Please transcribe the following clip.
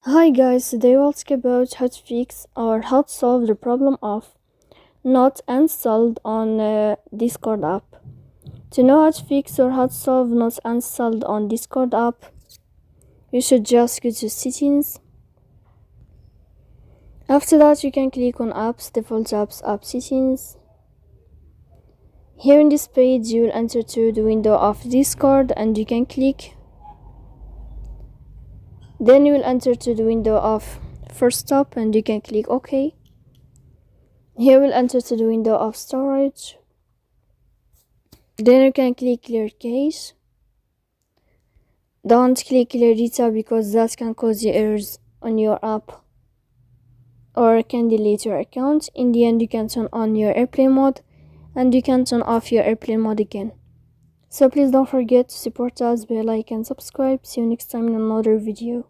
Hi guys, today we'll talk about how to fix or how to solve the problem of not installed on Discord app. To know how to fix or how to solve not installed on Discord app, you should just go to settings. After that, you can click on apps, default apps, app settings. Here in this page, you will enter to the window of Discord and you can click. Then you will enter to the window of first stop and you can click OK. Here we'll enter to the window of storage. Then you can click clear cache. Don't click clear data because that can cause you errors on your app or can delete your account. In the end, you can turn on your airplane mode and you can turn off your airplane mode again. So please don't forget to support us by like and subscribe. See you next time in another video.